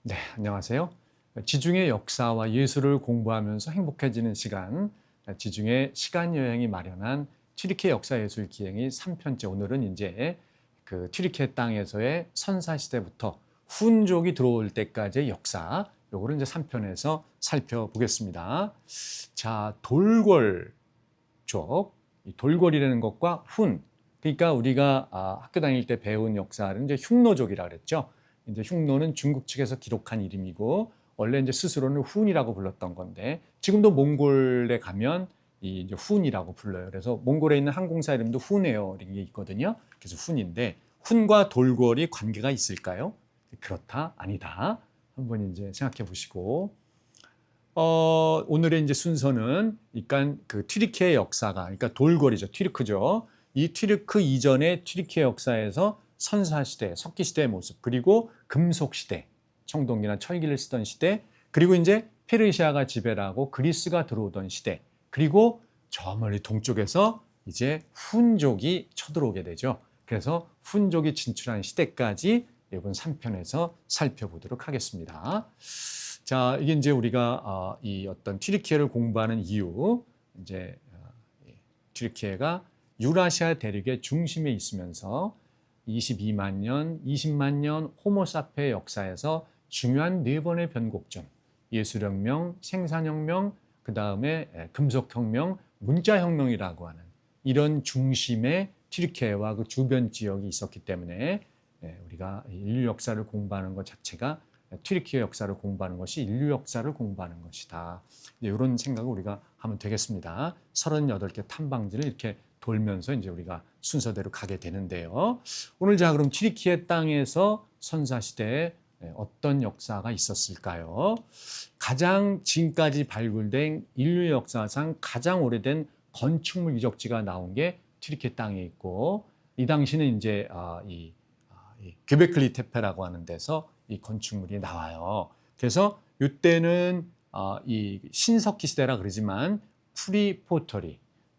네, 안녕하세요. 지중해 역사와 예술을 공부하면서 행복해지는 시간, 지중해 시간여행이 마련한 튀르키예 역사예술 기행이 3편째. 오늘은 이제 그 튀르키예 땅에서의 선사시대부터 훈족이 들어올 때까지의 역사, 요거를 이제 3편에서 살펴보겠습니다. 자, 돌궐 쪽, 이 돌궐이라는 것과 훈, 그러니까 우리가 학교 다닐 때 배운 역사는 이제 흉노족이라 그랬죠. 이제 흉노는 중국 측에서 기록한 이름이고 원래 이제 스스로는 훈이라고 불렀던 건데 지금도 몽골에 가면 이 이제 훈이라고 불러요. 그래서 몽골에 있는 항공사 이름도 훈에어 이런 게 있거든요. 그래서 훈인데 훈과 돌궐이 관계가 있을까요? 그렇다, 아니다. 한번 이제 생각해 보시고 오늘의 이제 순서는 그러니까 그 튀르키예 역사가 그러니까 돌궐이죠. 튀르크죠. 이 튀르크 이전의 튀르키예 역사에서 선사시대, 석기시대의 모습, 그리고 금속시대, 청동기나 철기를 쓰던 시대, 그리고 이제 페르시아가 지배를 하고 그리스가 들어오던 시대, 그리고 저 멀리 동쪽에서 이제 훈족이 쳐들어오게 되죠. 그래서 훈족이 진출한 시대까지 이번 3편에서 살펴보도록 하겠습니다. 자, 이게 이제 우리가 이 어떤 튀르키예를 공부하는 이유, 이제 튀르키예가 유라시아 대륙의 중심에 있으면서 22만 년, 20만 년 호모사피의 역사에서 중요한 네 번의 변곡점, 예술혁명, 생산혁명, 그 다음에 금속혁명, 문자혁명이라고 하는 이런 중심의 튀르키예와 그 주변 지역이 있었기 때문에 우리가 인류 역사를 공부하는 것 자체가 튀르키예 역사를 공부하는 것이 인류 역사를 공부하는 것이다. 이런 생각을 우리가 하면 되겠습니다. 38개 탐방지를 이렇게 돌면서 이제 우리가 순서대로 가게 되는데요. 오늘 자 그럼 튀르키예 땅에서 선사시대에 어떤 역사가 있었을까요? 가장 지금까지 발굴된 인류 역사상 가장 오래된 건축물 유적지가 나온 게 튀르키예 땅에 있고 이 당시는 이제 이 göbekli tepe라고 하는 데서 이 건축물이 나와요. 그래서 이때는 이 신석기 시대라 그러지만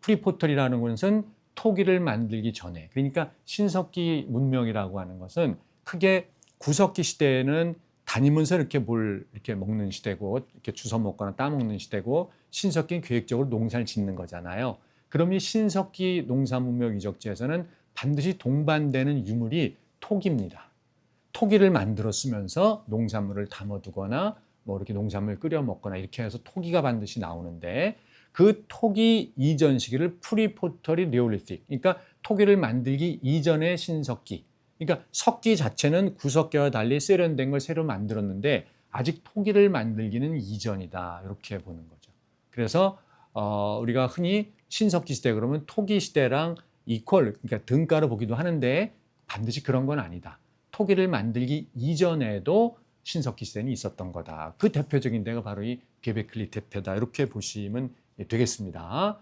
프리포터리라는 것은 토기를 만들기 전에, 그러니까 신석기 문명이라고 하는 것은 크게 구석기 시대에는 다니면서 이렇게 뭘 이렇게 먹는 시대고 이렇게 주워 먹거나 따먹는 시대고 신석기는 계획적으로 농사를 짓는 거잖아요. 그럼 이 신석기 농사 문명 유적지에서는 반드시 동반되는 유물이 토기입니다. 토기를 만들어 쓰면서 농산물을 담아두거나 뭐 이렇게 농산물 끓여 먹거나 이렇게 해서 토기가 반드시 나오는데 그 토기 이전 시기를 프리포터리 네올리틱, 그러니까 토기를 만들기 이전의 신석기, 그러니까 석기 자체는 구석기와 달리 세련된 걸 새로 만들었는데 아직 토기를 만들기는 이전이다, 이렇게 보는 거죠. 그래서 우리가 흔히 신석기 시대 그러면 토기 시대랑 이퀄, 그러니까 등가로 보기도 하는데 반드시 그런 건 아니다. 토기를 만들기 이전에도 신석기 시대는 있었던 거다. 그 대표적인 데가 바로 이 göbekli tepe다. 이렇게 보시면 되겠습니다.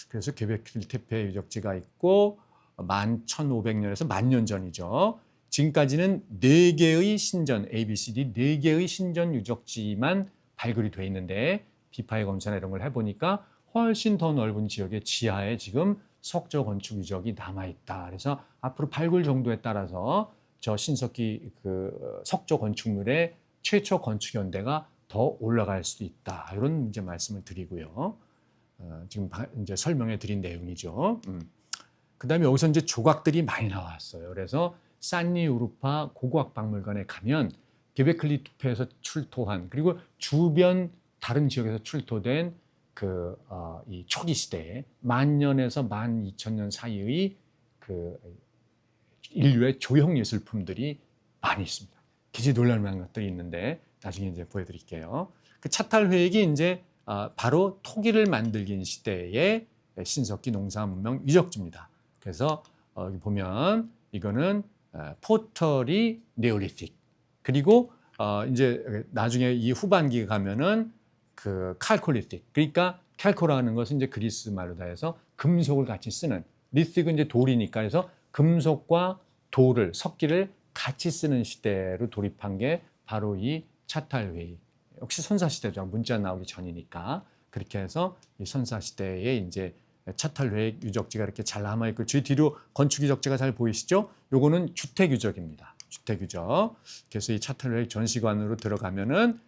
그래서 göbekli tepe 유적지가 있고 11,500년에서 10,000년 전이죠. 지금까지는 4개의 신전, ABCD 4개의 신전 유적지만 발굴이 돼 있는데 비파이 검사나 이런 걸 해보니까 훨씬 더 넓은 지역의 지하에 지금 석조 건축 유적이 남아있다. 그래서 앞으로 발굴 정도에 따라서 저 신석기 그 석조 건축물의 최초 건축 연대가 더 올라갈 수도 있다. 이런 이제 말씀을 드리고요. 지금 이제 설명해 드린 내용이죠. 그다음에 여기서 이제 조각들이 많이 나왔어요. 그래서 산리 우루파 고고학박물관에 가면 göbekli tepe에서 출토한 그리고 주변 다른 지역에서 출토된 이 초기 시대에 10,000년에서 12,000년 사이의 그 인류의 조형 예술품들이 많이 있습니다. 기지 놀랄 만한 것들이 있는데 나중에 이제 보여드릴게요. 그 차탈회익이 이제 바로 토기를 만들긴 시대의 신석기 농사 문명 유적지입니다. 그래서 여기 보면 이거는 포터리 네올리틱, 그리고 이제 나중에 이 후반기에 가면은 그 칼콜리틱, 그러니까 칼코라는 것은 이제 그리스 말로 다 해서 금속을 같이 쓰는, 리틱은 이제 돌이니까 해서 금속과 돌을, 석기를 같이 쓰는 시대로 돌입한 게 바로 이 차탈회의. 역시 선사시대죠. 문자 나오기 전이니까. 그렇게 해서 이 선사시대에 이제 차탈회의 유적지가 이렇게 잘 남아있고, 뒤로 건축 유적지가 잘 보이시죠? 요거는 주택 유적입니다. 주택유적. 그래서 이 차탈회익 전시관으로 들어가면은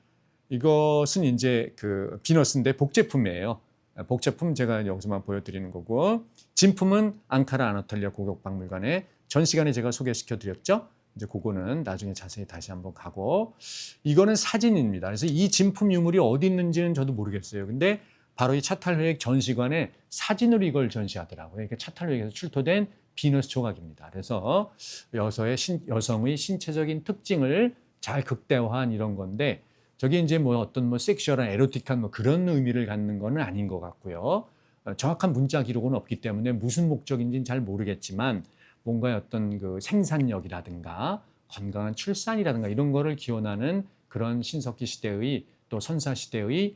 이것은 이제 그 비너스인데 복제품이에요. 복제품 제가 여기서만 보여드리는 거고, 진품은 앙카라 아나톨리아 고국박물관에 전시관에 제가 소개시켜 드렸죠. 이제 그거는 나중에 자세히 다시 한번 가고, 이거는 사진입니다. 그래서 이 진품 유물이 어디 있는지는 저도 모르겠어요. 근데 바로 이 차탈회익 전시관에 사진으로 이걸 전시하더라고요. 이게 차탈회익에서 출토된 비너스 조각입니다. 그래서 여성의 신체적인 특징을 잘 극대화한 이런 건데, 저게 이제 뭐 어떤 뭐 섹슈얼한 에로틱한 뭐 그런 의미를 갖는 거는 아닌 것 같고요. 정확한 문자 기록은 없기 때문에 무슨 목적인지는 잘 모르겠지만, 뭔가 어떤 그 생산력이라든가 건강한 출산이라든가 이런 거를 기원하는 그런 신석기 시대의 또 선사 시대의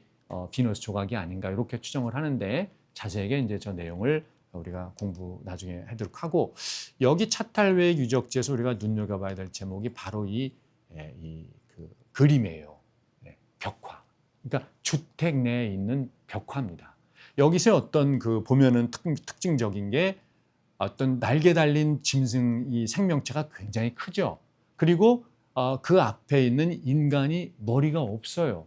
비너스 조각이 아닌가 이렇게 추정을 하는데, 자세하게 이제 저 내용을 우리가 공부 나중에 하도록 하고, 여기 차탈회익 유적지에서 우리가 눈여겨봐야 될 제목이 바로 이 그림이에요. 벽화. 그러니까 주택 내에 있는 벽화입니다. 여기서 어떤 그 보면은 특징적인 게 어떤 날개 달린 짐승 이 생명체가 굉장히 크죠. 그리고 그 앞에 있는 인간이 머리가 없어요.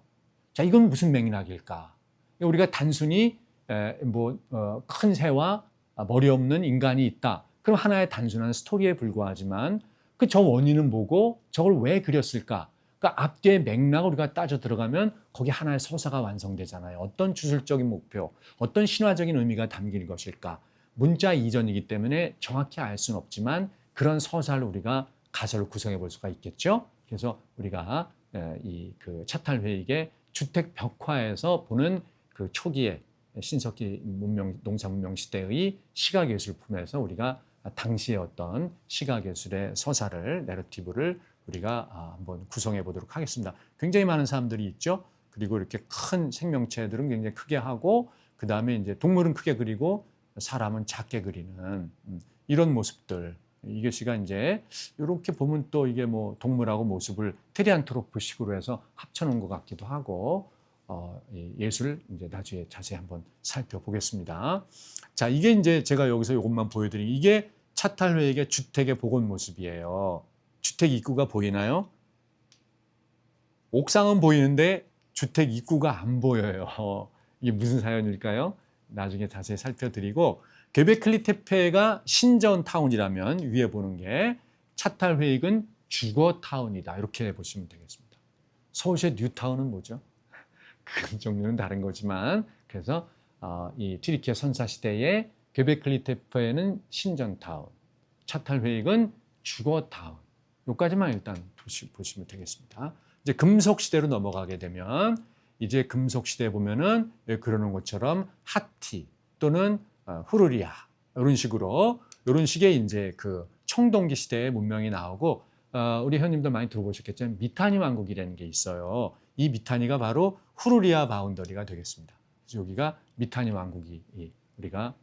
자, 이건 무슨 맥락일까? 우리가 단순히 큰 새와 머리 없는 인간이 있다. 그럼 하나의 단순한 스토리에 불과하지만 그 저 원인은 뭐고 저걸 왜 그렸을까? 그러니까 앞뒤의 맥락을 우리가 따져 들어가면 거기 하나의 서사가 완성되잖아요. 어떤 주술적인 목표, 어떤 신화적인 의미가 담긴 것일까? 문자 이전이기 때문에 정확히 알 수는 없지만 그런 서사를 우리가 가설을 구성해 볼 수가 있겠죠. 그래서 우리가 이 그 차탈회익의 주택 벽화에서 보는 그 초기의 신석기 문명, 농사 문명 시대의 시각 예술품에서 우리가 당시의 어떤 시각 예술의 서사를, 내러티브를 우리가 한번 구성해 보도록 하겠습니다. 굉장히 많은 사람들이 있죠. 그리고 이렇게 큰 생명체들은 굉장히 크게 하고, 그 다음에 이제 동물은 크게 그리고 사람은 작게 그리는 이런 모습들. 이것이가 이제 이렇게 보면 또 이게 뭐 동물하고 모습을 테리안트로프식으로 해서 합쳐놓은 것 같기도 하고, 예술 이제 나중에 자세히 한번 살펴보겠습니다. 자, 이게 이제 제가 여기서 이것만 보여드린 이게 차탈회익의 주택의 복원 모습이에요. 주택 입구가 보이나요? 옥상은 보이는데 주택 입구가 안 보여요. 이게 무슨 사연일까요? 나중에 자세히 살펴드리고, 퀘베클리테페가 신전타운이라면 위에 보는 게 차탈회익은 주거타운이다. 이렇게 보시면 되겠습니다. 서울시의 뉴타운은 뭐죠? 그 종류는 다른 거지만, 그래서 이 튀르키예 선사시대의 퀘베클리테페는 신전타운, 차탈회익은 주거타운. 여기까지만 일단 보시면 되겠습니다. 이제 금속시대로 넘어가게 되면, 이제 금속시대에 보면은 그러는 것처럼 하티 또는 후르리아 이런 식의 이제 그 청동기 시대의 문명이 나오고, 우리 형님들 많이 들어보셨겠지만 미타니 왕국이라는 게 있어요. 이 미타니가 바로 후르리아 바운더리가 되겠습니다. 그래서 여기가 미타니 왕국이 우리가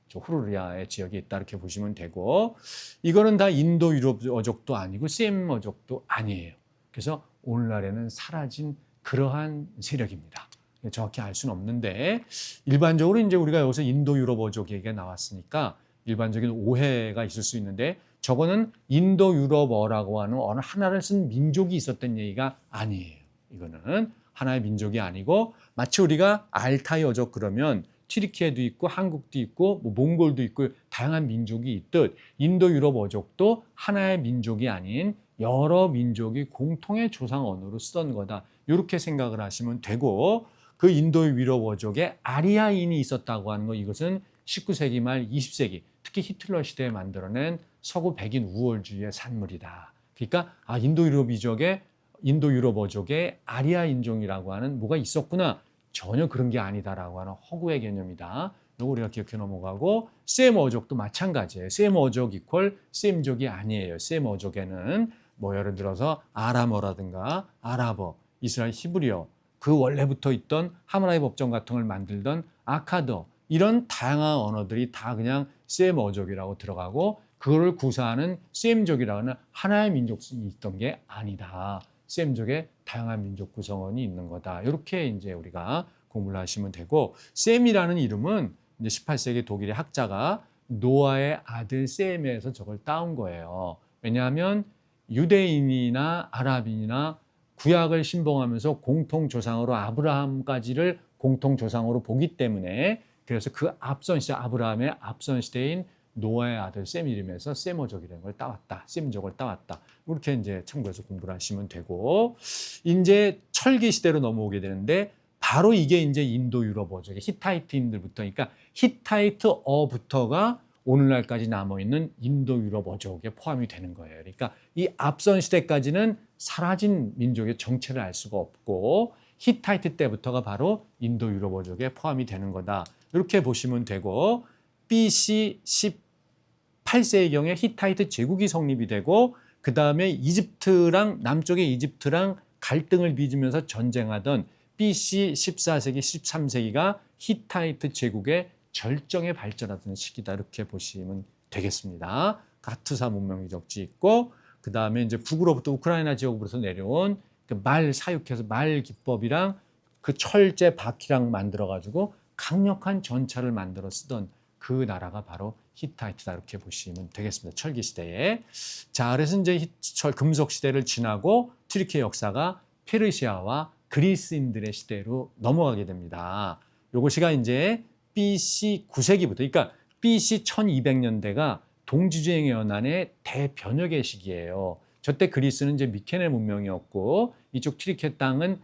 저 후르리아의 지역이 있다 이렇게 보시면 되고, 이거는 다 인도 유럽 어족도 아니고 셈 어족도 아니에요. 그래서 오늘날에는 사라진 그러한 세력입니다. 정확히 알 수는 없는데, 일반적으로 이제 우리가 여기서 인도 유럽 어족 얘기가 나왔으니까 일반적인 오해가 있을 수 있는데, 저거는 인도 유럽어라고 하는 어느 하나를 쓴 민족이 있었던 얘기가 아니에요. 이거는 하나의 민족이 아니고, 마치 우리가 알타이 어족 그러면 튀르키예도 있고 한국도 있고 뭐 몽골도 있고 다양한 민족이 있듯, 인도 유럽 어족도 하나의 민족이 아닌 여러 민족이 공통의 조상 언어로 쓰던 거다. 이렇게 생각을 하시면 되고, 그 인도 유럽 어족에 아리아인이 있었다고 하는 거, 이것은 19세기 말 20세기 특히 히틀러 시대에 만들어낸 서구 백인 우월주의의 산물이다. 그러니까 인도 유럽 어족에 아리아 인종이라고 하는 뭐가 있었구나. 전혀 그런 게 아니다라고 하는 허구의 개념이다. 이거 우리가 기억해 넘어가고, 셈 어족도 마찬가지예요. 셈 어족 이퀄 셈족이 아니에요. 셈 어족에는 뭐 예를 들어서 아람어라든가 아랍어, 이스라엘 히브리어, 그 원래부터 있던 하므라비 법정 같은 걸 만들던 아카더, 이런 다양한 언어들이 다 그냥 셈 어족이라고 들어가고, 그거를 구사하는 셈족이라고 하는 하나의 민족이 있던 게 아니다. 셈족에 다양한 민족 구성원이 있는 거다. 이렇게 이제 우리가 공부를 하시면 되고, 셈이라는 이름은 이제 18세기 독일의 학자가 노아의 아들 셈에서 저걸 따온 거예요. 왜냐하면 유대인이나 아랍인이나 구약을 신봉하면서 공통 조상으로 아브라함까지를 공통 조상으로 보기 때문에 그래서 그 앞선 시대 아브라함의 앞선 시대인 노아의 아들 셈 이름에서 세모족이라는 걸 따왔다. 셈족을 따왔다. 이렇게 이제 참고해서 공부를 하시면 되고 이제 철기 시대로 넘어오게 되는데 바로 이게 이제 인도 유럽어족 히타이트인들부터 그러니까 히타이트어부터가 오늘날까지 남아있는 인도 유럽어족에 포함이 되는 거예요. 그러니까 이 앞선 시대까지는 사라진 민족의 정체를 알 수가 없고 히타이트 때부터가 바로 인도 유럽어족에 포함이 되는 거다. 이렇게 보시면 되고 BC 18세기경에 히타이트 제국이 성립이 되고 그 다음에 이집트랑 남쪽의 이집트랑 갈등을 빚으면서 전쟁하던 BC 14세기, 13세기가 히타이트 제국의 절정에 발전하던 시기다 이렇게 보시면 되겠습니다. 가투사 문명이 적지 있고 그 다음에 이제 북으로부터 우크라이나 지역으로서 내려온 그 말 사육해서 말 기법이랑 그 철제 바퀴랑 만들어 가지고 강력한 전차를 만들어 쓰던 그 나라가 바로 히타이트다 이렇게 보시면 되겠습니다. 철기 시대에. 자, 그래서 이제 금속 시대를 지나고 튀르키예 역사가 페르시아와 그리스인들의 시대로 넘어가게 됩니다. 요것이가 이제 BC 9세기부터 그러니까 BC 1200년대가 동지주행 연안의 대변혁의 시기예요. 저때 그리스는 이제 미케네 문명이었고 이쪽 튀르키예 땅은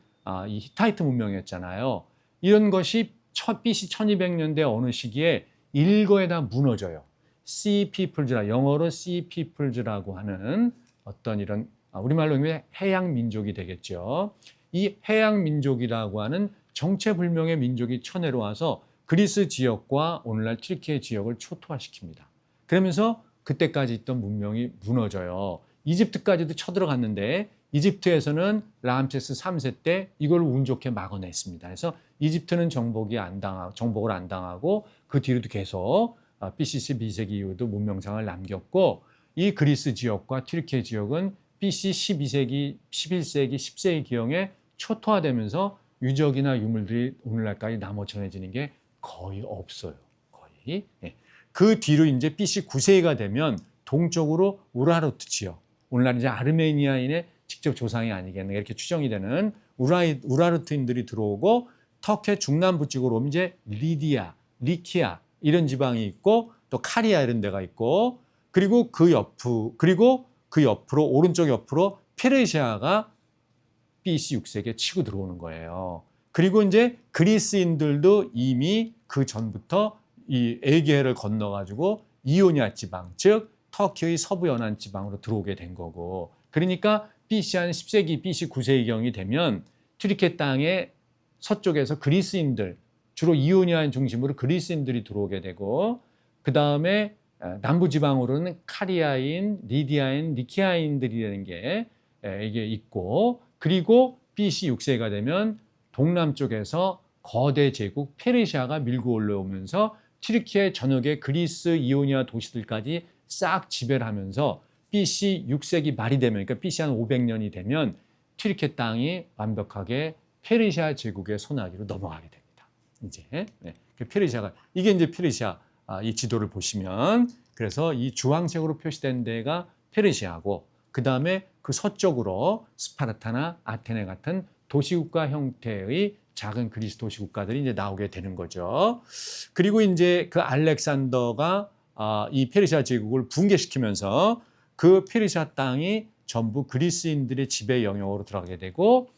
이 히타이트 문명이었잖아요. 이런 것이 BC 1200년대 어느 시기에 일거에 다 무너져요. Sea Peoples라 영어로 Sea Peoples라고 하는 어떤 이런 우리말로 해양 민족이 되겠죠. 이 해양 민족이라고 하는 정체불명의 민족이 쳐내려와서 그리스 지역과 오늘날 튀르키예 지역을 초토화시킵니다. 그러면서 그때까지 있던 문명이 무너져요. 이집트까지도 쳐들어갔는데 이집트에서는 람세스 3세 때 이걸 운 좋게 막아냈습니다. 그래서 이집트는 정복을 안 당하고 그 뒤로도 계속 BC 12세기 이후도 문명상을 남겼고 이 그리스 지역과 튀르키예 지역은 BC 12세기, 11세기, 10세기 기형에 초토화되면서 유적이나 유물들이 오늘날까지 남아 전해지는 게 거의 없어요. 거의. 예. 그 뒤로 이제 BC 9세기가 되면 동쪽으로 우라르트 지역, 오늘날 이제 아르메니아인의 직접 조상이 아니겠는가 이렇게 추정이 되는 우라르트인들이 들어오고 터키 중남부 쪽으로 오면 이제 리디아, 리키아 이런 지방이 있고 또 카리아 이런 데가 있고 그리고 그 옆으로 오른쪽 옆으로 페르시아가 BC 6세기에 치고 들어오는 거예요. 그리고 이제 그리스인들도 이미 그 전부터 이 에게해를 건너가지고 이오니아 지방, 즉 터키의 서부 연안 지방으로 들어오게 된 거고 그러니까 BC 한 10세기, BC 9세기경이 되면 튀르키예 땅의 서쪽에서 그리스인들, 주로 이오니아인 중심으로 그리스인들이 들어오게 되고 그 다음에 남부지방으로는 카리아인, 리디아인, 니키아인들이라는 게 이게 있고 그리고 BC 6세기가 되면 동남쪽에서 거대 제국 페르시아가 밀고 올라오면서 튀르키예 전역의 그리스, 이오니아 도시들까지 싹 지배를 하면서 BC 6세기 말이 되면 그러니까 BC 한 500년이 되면 튀르키예 땅이 완벽하게 페르시아 제국의 손아귀로 넘어가게 됩니다. 이제 네. 페르시아가 이게 이제 페르시아 이 지도를 보시면 그래서 이 주황색으로 표시된 데가 페르시아고 그 다음에 그 서쪽으로 스파르타나 아테네 같은 도시국가 형태의 작은 그리스 도시국가들이 이제 나오게 되는 거죠. 그리고 이제 그 알렉산더가 이 페르시아 제국을 붕괴시키면서 그 페르시아 땅이 전부 그리스인들의 지배 영역으로 들어가게 되고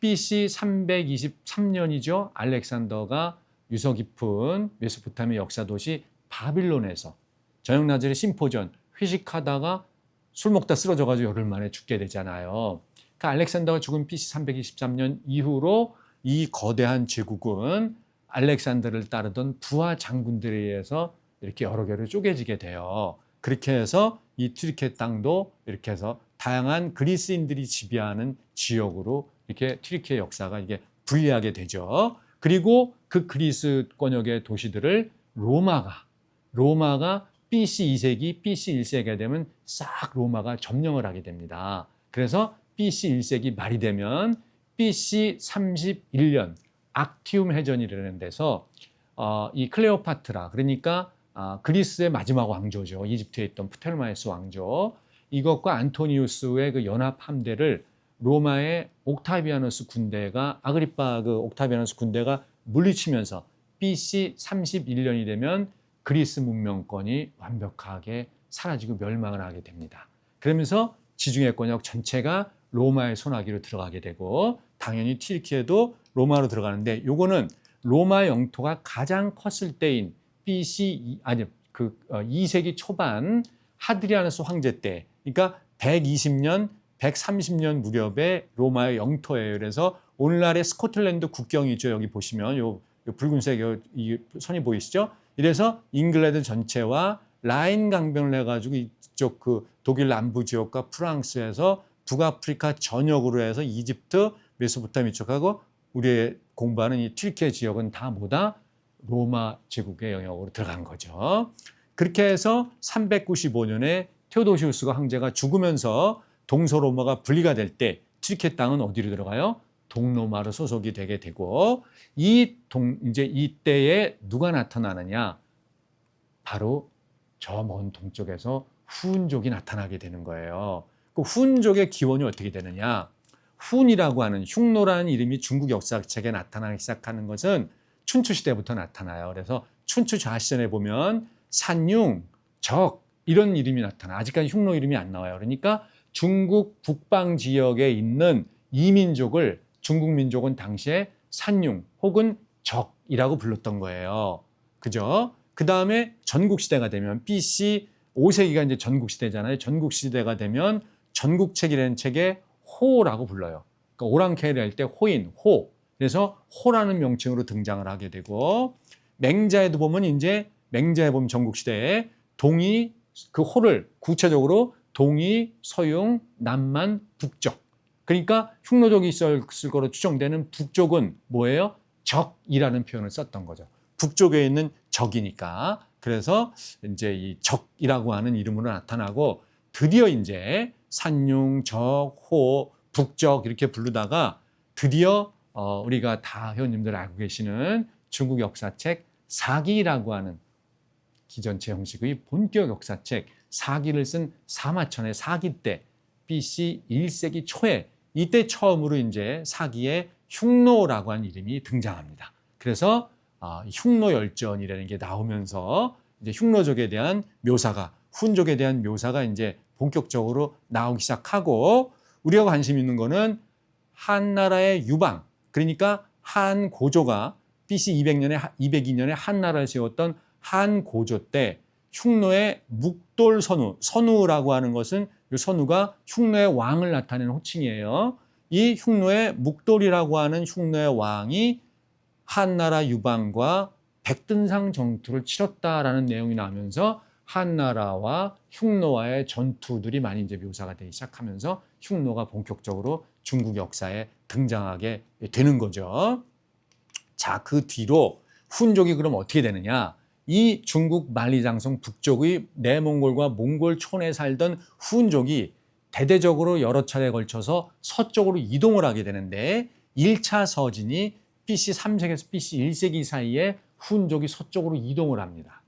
BC 323년이죠. 알렉산더가 유서 깊은 메소포타미아 역사 도시 바빌론에서 저녁 낮에 심포전 회식하다가 술 먹다 쓰러져가지고 열흘 만에 죽게 되잖아요. 그 알렉산더가 죽은 BC 323년 이후로 이 거대한 제국은 알렉산더를 따르던 부하 장군들에 의해서 이렇게 여러 개로 쪼개지게 돼요. 그렇게 해서 이 튀르키예 땅도 이렇게 해서 다양한 그리스인들이 지배하는 지역으로 이렇게 튀르키예 역사가 이게 분리하게 되죠. 그리고 그 그리스 권역의 도시들을 로마가 BC 2세기, BC 1세기가 되면 싹 로마가 점령을 하게 됩니다. 그래서 BC 1세기 말이 되면 BC 31년 악티움 해전이라는 데서 이 클레오파트라 그러니까 그리스의 마지막 왕조죠. 이집트에 있던 프텔마이스 왕조. 이것과 안토니우스의 그 연합 함대를 로마의 옥타비아누스 군대가 아그리파 그 옥타비아누스 군대가 물리치면서 BC 31년이 되면 그리스 문명권이 완벽하게 사라지고 멸망을 하게 됩니다. 그러면서 지중해 권역 전체가 로마의 손아귀로 들어가게 되고 당연히 튀르키예도 로마로 들어가는데 요거는 로마 영토가 가장 컸을 때인 BC 2세기 초반 하드리아누스 황제 때, 그러니까 120년, 130년 무렵의 로마의 영토예요. 그래서 오늘날의 스코틀랜드 국경이죠. 여기 보시면 요 붉은색 이 선이 보이시죠? 이래서 잉글랜드 전체와 라인 강변을 해가지고 이쪽 그 독일 남부 지역과 프랑스에서 북아프리카 전역으로 해서 이집트, 메소포타미아 쪽하고 우리의 공부하는 이 튀르키예 지역은 다 뭐다? 로마 제국의 영역으로 들어간 거죠. 그렇게 해서 395년에 테오도시우스가 황제가 죽으면서 동서로마가 분리가 될 때 튀르키예 땅은 어디로 들어가요? 동로마로 소속이 되게 되고 이제 이때에 누가 나타나느냐? 바로 저 먼 동쪽에서 훈족이 나타나게 되는 거예요. 그 훈족의 기원이 어떻게 되느냐? 훈이라고 하는 흉노라는 이름이 중국 역사책에 나타나기 시작하는 것은 춘추 시대부터 나타나요. 그래서 춘추 좌시전에 보면 산융, 적 이런 이름이 나타나. 아직까지 흉노 이름이 안 나와요. 그러니까 중국 북방 지역에 있는 이민족을 중국 민족은 당시에 산융 혹은 적이라고 불렀던 거예요. 그죠? 그 다음에 전국시대가 되면 BC 5세기가 이제 전국시대잖아요. 전국시대가 되면 전국책이라는 책에 호라고 불러요. 그러니까 오랑캐를 할 때 호인, 호. 그래서 호라는 명칭으로 등장을 하게 되고 맹자에도 보면 이제 맹자에 보면 전국시대에 동이 그 호를 구체적으로 동이, 서융, 남만, 북적. 그러니까 흉노족이 있었을 거로 추정되는 북쪽은 뭐예요? 적이라는 표현을 썼던 거죠. 북쪽에 있는 적이니까. 그래서 이제 이 적이라고 하는 이름으로 나타나고 드디어 이제 산융, 적, 호, 북적 이렇게 부르다가 드디어 우리가 다 회원님들 알고 계시는 중국 역사책 사기라고 하는 기전체 형식의 본격 역사책 사기를 쓴 사마천의 사기 때 BC 1세기 초에 이때 처음으로 이제 사기의 흉노라고 하는 이름이 등장합니다. 그래서 흉노열전이라는 게 나오면서 이제 흉노족에 대한 묘사가 훈족에 대한 묘사가 이제 본격적으로 나오기 시작하고 우리가 관심 있는 거는 한나라의 유방 그러니까 한 고조가 BC 202년에 한나라를 세웠던 한 고조 때 흉노의 묵돌 선우라고 하는 것은 이 선우가 흉노의 왕을 나타내는 호칭이에요. 이 흉노의 묵돌이라고 하는 흉노의 왕이 한나라 유방과 백든상 전투를 치렀다라는 내용이 나오면서 한나라와 흉노와의 전투들이 많이 이제 묘사가 되기 시작하면서 흉노가 본격적으로 중국 역사에 등장하게 되는 거죠. 자, 그 뒤로 훈족이 그럼 어떻게 되느냐? 이 중국 만리장성 북쪽의 내몽골과 몽골촌에 살던 훈족이 대대적으로 여러 차례에 걸쳐서 서쪽으로 이동을 하게 되는데 1차 서진이 BC 3세기에서 BC 1세기 사이에 훈족이 서쪽으로 이동을 합니다.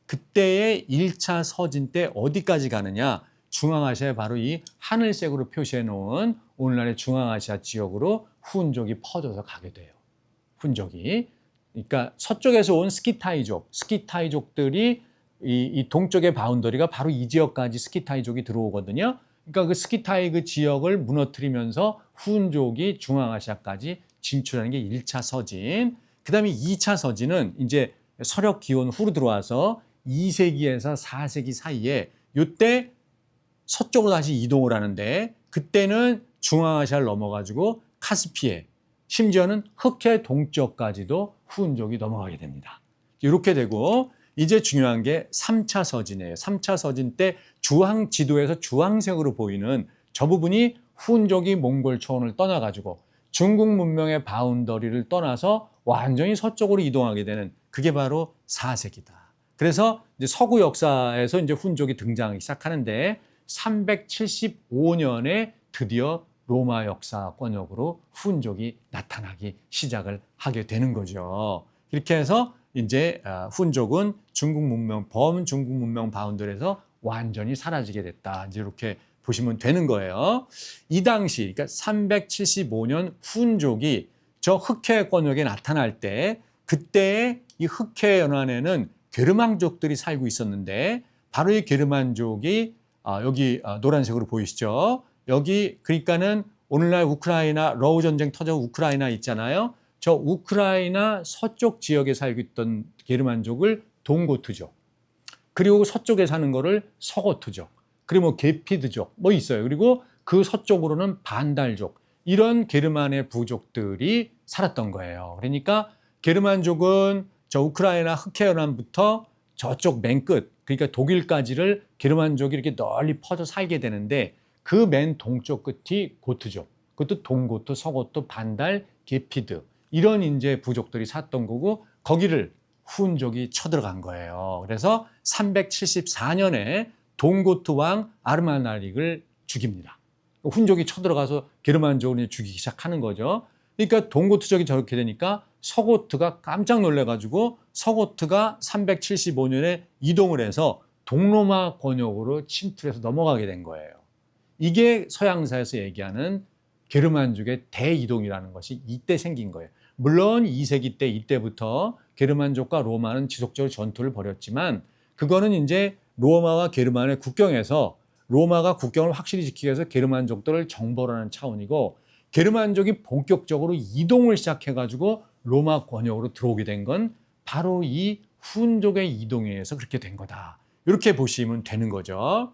그때의 1차 서진 때 어디까지 가느냐? 중앙아시아에 바로 이 하늘색으로 표시해 놓은 오늘날의 중앙아시아 지역으로 훈족이 퍼져서 가게 돼요. 훈족이. 그러니까 서쪽에서 온 스키타이족들이 이 동쪽의 바운더리가 바로 이 지역까지 스키타이족이 들어오거든요. 그러니까 그 스키타이 그 지역을 무너뜨리면서 훈족이 중앙아시아까지 진출하는 게 1차 서진. 그 다음에 2차 서진은 이제 서력 기원 후로 들어와서 2세기에서 4세기 사이에 이때 서쪽으로 다시 이동을 하는데 그때는 중앙아시아를 넘어가지고 카스피해 심지어는 흑해 동쪽까지도 훈족이 넘어가게 됩니다. 이렇게 되고 이제 중요한 게 3차 서진이에요. 3차 서진 때 주황 지도에서 주황색으로 보이는 저 부분이 훈족이 몽골 초원을 떠나가지고 중국 문명의 바운더리를 떠나서 완전히 서쪽으로 이동하게 되는 그게 바로 4세기다. 그래서 이제 서구 역사에서 이제 훈족이 등장하기 시작하는데 375년에 드디어 로마 역사 권역으로 훈족이 나타나기 시작을 하게 되는 거죠. 이렇게 해서 이제 훈족은 중국 문명, 범중국 문명 바운더리에서 완전히 사라지게 됐다. 이제 이렇게 보시면 되는 거예요. 이 당시, 그러니까 375년 훈족이 저 흑해 권역에 나타날 때, 그때의 이 흑해 연안에는 게르만족들이 살고 있었는데, 바로 이 게르만족이 여기 노란색으로 보이시죠? 여기 그러니까는 오늘날 우크라이나 러우 전쟁 터져 우크라이나 있잖아요. 저 우크라이나 서쪽 지역에 살고 있던 게르만족을 동고트족, 그리고 서쪽에 사는 거를 서고트족, 그리고 뭐 게피드족 뭐 있어요. 그리고 그 서쪽으로는 반달족, 이런 게르만의 부족들이 살았던 거예요. 그러니까 게르만족은 저 우크라이나 흑해연안부터 저쪽 맨 끝, 그러니까 독일까지를 게르만족이 이렇게 널리 퍼져 살게 되는데, 그 맨 동쪽 끝이 고트족, 그것도 동고트, 서고트, 반달, 게피드, 이런 이제 부족들이 살았던 거고, 거기를 훈족이 쳐들어간 거예요. 그래서 374년에 동고트 왕 아르마나릭을 죽입니다. 훈족이 쳐들어가서 게르만족을 죽이기 시작하는 거죠. 그러니까 동고트족이 저렇게 되니까 서고트가 깜짝 놀래가지고 서고트가 375년에 이동을 해서 동로마 권역으로 침투해서 넘어가게 된 거예요. 이게 서양사에서 얘기하는 게르만족의 대이동이라는 것이 이때 생긴 거예요. 물론 2세기 때 이때부터 게르만족과 로마는 지속적으로 전투를 벌였지만, 그거는 이제 로마와 게르만의 국경에서 로마가 국경을 확실히 지키기 위해서 게르만족들을 정벌하는 차원이고, 게르만족이 본격적으로 이동을 시작해가지고 로마 권역으로 들어오게 된 건 바로 이 훈족의 이동에 의해서 그렇게 된 거다. 이렇게 보시면 되는 거죠.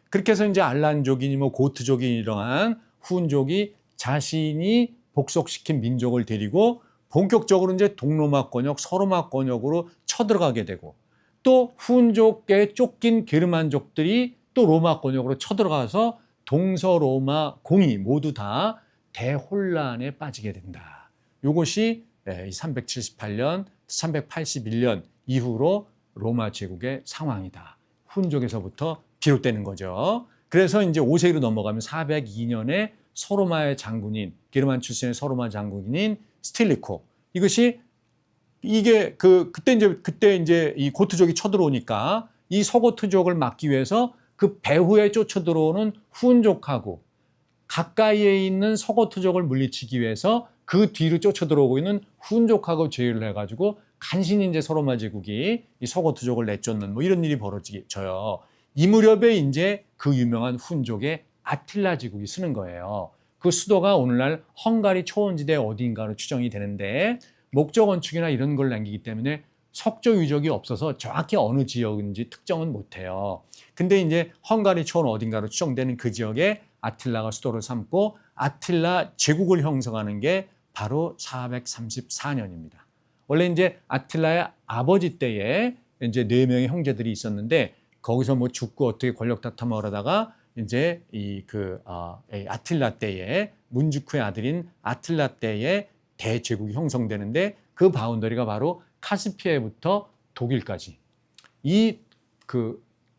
그렇게 해서 이제 알란족이니 뭐 고트족이 이러한 훈족이 자신이 복속시킨 민족을 데리고 본격적으로 이제 동로마 권역, 서로마 권역으로 쳐들어가게 되고, 또 훈족에 쫓긴 게르만족들이 또 로마 권역으로 쳐들어가서 동서로마 공이 모두 다 대혼란에 빠지게 된다. 이것이 378년, 381년 이후로 로마 제국의 상황이다. 훈족에서부터 비롯되는 거죠. 그래서 이제 5세기로 넘어가면 402년에 서로마의 장군인, 게르만 출신의 서로마 장군인 스틸리코, 이게 그때 이제 이 고트족이 쳐들어오니까 이 서고트족을 막기 위해서 그 배후에 쫓아 들어오는 훈족하고 가까이에 있는 서고트족을 물리치기 위해서 그 뒤로 쫓아 들어오고 있는 훈족하고 제의를 해가지고 간신히 이제 서로마 제국이 이 서고트족을 내쫓는 뭐 이런 일이 벌어져요. 이 무렵에 이제 그 유명한 훈족의 아틸라 제국이 쓰는 거예요. 그 수도가 오늘날 헝가리 초원지대 어딘가로 추정이 되는데, 목조 건축이나 이런 걸 남기기 때문에 석조 유적이 없어서 정확히 어느 지역인지 특정은 못해요. 근데 이제 헝가리 초원 어딘가로 추정되는 그 지역에 아틸라가 수도를 삼고 아틸라 제국을 형성하는 게 바로 434년입니다. 원래 이제 아틸라의 아버지 때에 이제 4명의 형제들이 있었는데, 거기서 뭐 죽고 어떻게 권력 다툼을 하다가 이제 아틸라 때에 문주쿠의 아들인 아틸라 때에 대제국이 형성되는데, 그 바운더리가 바로 카스피해부터 독일까지 이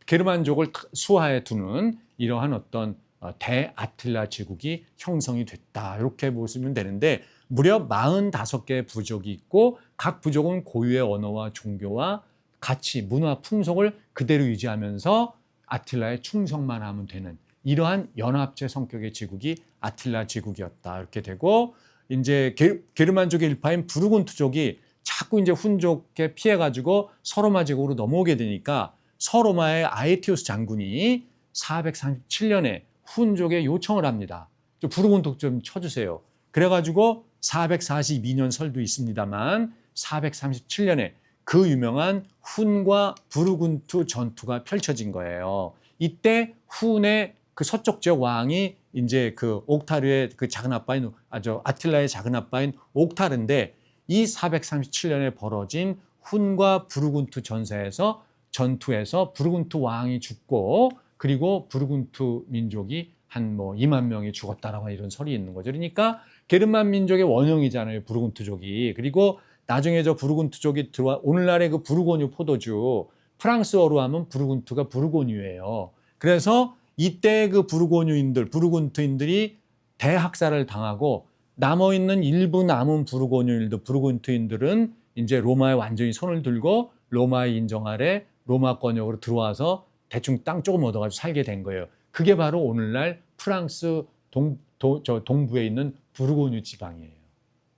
게르만족을 수하에 두는 이러한 어떤 대아틸라 제국이 형성이 됐다. 이렇게 보시면 되는데, 무려 45개의 부족이 있고 각 부족은 고유의 언어와 종교와 가치, 문화, 풍속을 그대로 유지하면서 아틸라에 충성만 하면 되는 이러한 연합체 성격의 제국이 아틸라 제국이었다. 이렇게 되고, 이제 게르만족의 일파인 부르곤트족이 자꾸 이제 훈족에 피해가지고 서로마 제국으로 넘어오게 되니까 서로마의 아에티오스 장군이 437년에 훈족에 요청을 합니다. 부르곤트 좀 쳐주세요. 그래가지고 442년 설도 있습니다만 437년에 그 유명한 훈과 부르군투 전투가 펼쳐진 거예요. 이때 훈의 그 서쪽 지역 왕이 이제 그 옥타르의 그 작은 아빠인 아틸라의 작은 아빠인 옥타르인데, 이 437년에 벌어진 훈과 부르군투 전투에서 부르군투 왕이 죽고, 그리고 부르군투 민족이 한 뭐 2만 명이 죽었다라고 이런 설이 있는 거죠. 그러니까 게르만 민족의 원형이잖아요, 부르군투족이. 그리고 나중에 저 부르군투족이 들어와 오늘날의 그 부르고뉴 포도주, 프랑스어로 하면 부르군투가 부르고뉴예요. 그래서 이때 그 부르군투인들이 대학살을 당하고 남아있는 일부 남은 부르군투인들은 이제 로마에 완전히 손을 들고 로마의 인정 아래 로마 권역으로 들어와서 대충 땅 조금 얻어가지고 살게 된 거예요. 그게 바로 오늘날 프랑스 동부에 있는 부르고뉴 지방이에요.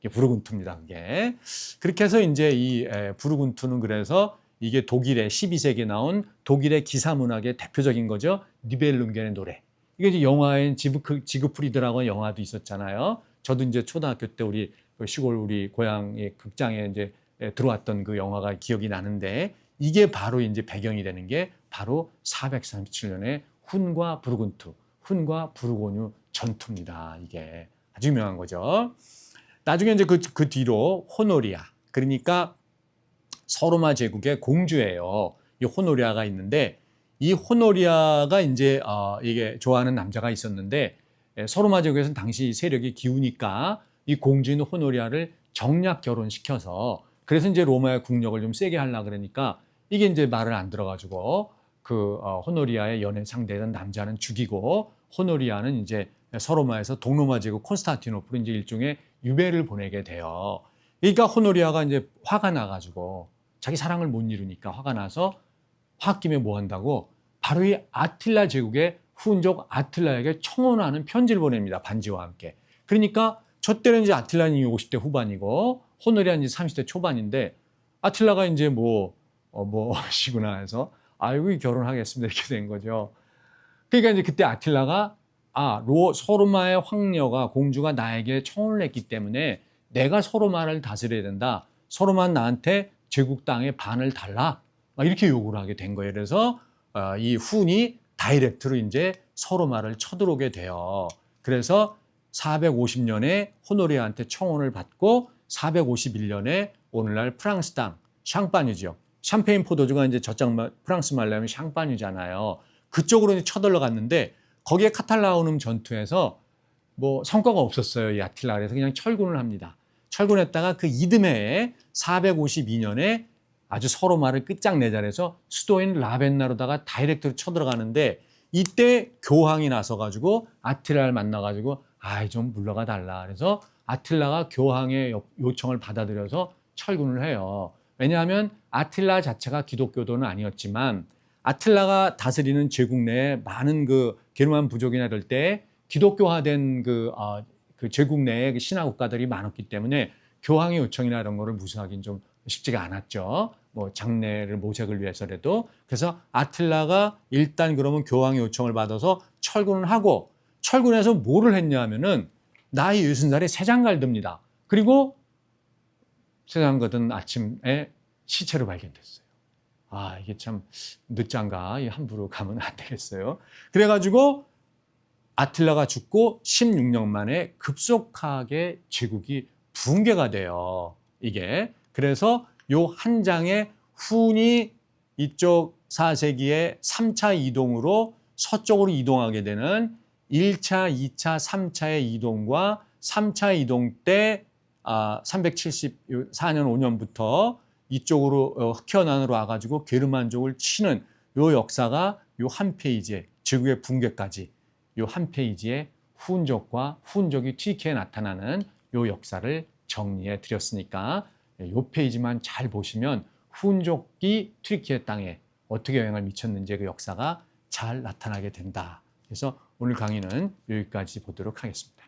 이게 부르군투입니다. 그게. 그렇게 해서 이제 이 부르군투는 그래서 이게 독일의 12세기에 나온 독일의 기사 문학의 대표적인 거죠. 니벨룽겐의 노래. 이게 이제 영화인 지그프리드라고 하는 영화도 있었잖아요. 저도 이제 초등학교 때 우리 시골 우리 고향의 극장에 이제 들어왔던 그 영화가 기억이 나는데 이게 바로 이제 배경이 되는 게 바로 437년의 훈과 부르군투, 훈과 부르고뉴 전투입니다. 이게 아주 유명한 거죠. 나중에 이제 그 뒤로 호노리아, 그러니까 서로마 제국의 공주예요. 이 호노리아가 있는데 이 호노리아가 이제 이게 좋아하는 남자가 있었는데 서로마 제국에서는 당시 세력이 기우니까 이 공주인 호노리아를 정략 결혼시켜서 그래서 이제 로마의 국력을 좀 세게 하려고 그러니까 이게 이제 말을 안 들어가지고 그 호노리아의 연애 상대던 남자는 죽이고 호노리아는 이제 서로마에서 동로마 제국 콘스탄티노플 이제 일종의 유배를 보내게 돼요. 그러니까 호노리아가 이제 화가 나가지고 자기 사랑을 못 이루니까 화가 나서 홧김에 뭐 한다고 바로 이 아틸라 제국의 후운족 아틸라에게 청혼하는 편지를 보냅니다. 반지와 함께. 그러니까 저 때는 이제 아틸라는 50대 후반이고 호노리아는 이제 30대 초반인데 아틸라가 이제 뭐시구나 해서 아이고 결혼하겠습니다 이렇게 된 거죠. 그러니까 이제 그때 아틸라가 서로마의 황녀가 공주가 나에게 청혼을 했기 때문에 내가 서로마를 다스려야 된다. 서로만 나한테 제국 땅의 반을 달라. 막 이렇게 요구를 하게 된 거예요. 그래서 이 훈이 다이렉트로 이제 서로마를 쳐들어오게 돼요. 그래서 450년에 호노리아한테 청혼을 받고 451년에 오늘날 프랑스 땅 샹파뉴 지역, 샴페인 포도주가 이제 프랑스 말로 하면 샹파뉴잖아요. 그쪽으로 이제 쳐들러 갔는데 거기에 카탈라우눔 전투에서 뭐 성과가 없었어요. 이 아틸라. 그래서 그냥 철군을 합니다. 철군했다가 그 이듬해에 452년에 아주 서로마를 끝장내자해서 수도인 라벤나로다가 다이렉트로 쳐들어가는데 이때 교황이 나서가지고 아틸라를 만나가지고 좀 물러가 달라. 그래서 아틸라가 교황의 요청을 받아들여서 철군을 해요. 왜냐하면 아틸라 자체가 기독교도는 아니었지만 아틸라가 다스리는 제국 내에 많은 그 게르만 부족이나 이럴 때 기독교화된 그 제국 내에 신화 국가들이 많았기 때문에 교황의 요청이나 이런 거를 무시하기는 좀 쉽지가 않았죠. 뭐 장례를 모색을 위해서라도. 그래서 아틸라가 일단 그러면 교황의 요청을 받아서 철군을 하고 철군해서 뭐를 했냐 하면은 나이 60살에 세장갈 듭니다. 그리고 세장 거든 아침에 시체로 발견됐어요. 이게 참 늦장가 함부로 가면 안 되겠어요. 그래가지고 아틸라가 죽고 16년 만에 급속하게 제국이 붕괴가 돼요. 이게. 그래서 요 한 장의 훈이 이쪽 4세기에 3차 이동으로 서쪽으로 이동하게 되는 1차, 2차, 3차의 이동과 3차 이동 때 374년 5년부터 이쪽으로 흑현안으로 와가지고 게르만족을 치는 요 역사가 요 한 페이지에 제국의 붕괴까지 요 한 페이지에 훈족과 훈족이 튀기에 나타나는 요 역사를 정리해 드렸으니까 요 페이지만 잘 보시면 훈족이 튀르키예 땅에 어떻게 영향을 미쳤는지 그 역사가 잘 나타나게 된다. 그래서 오늘 강의는 여기까지 보도록 하겠습니다.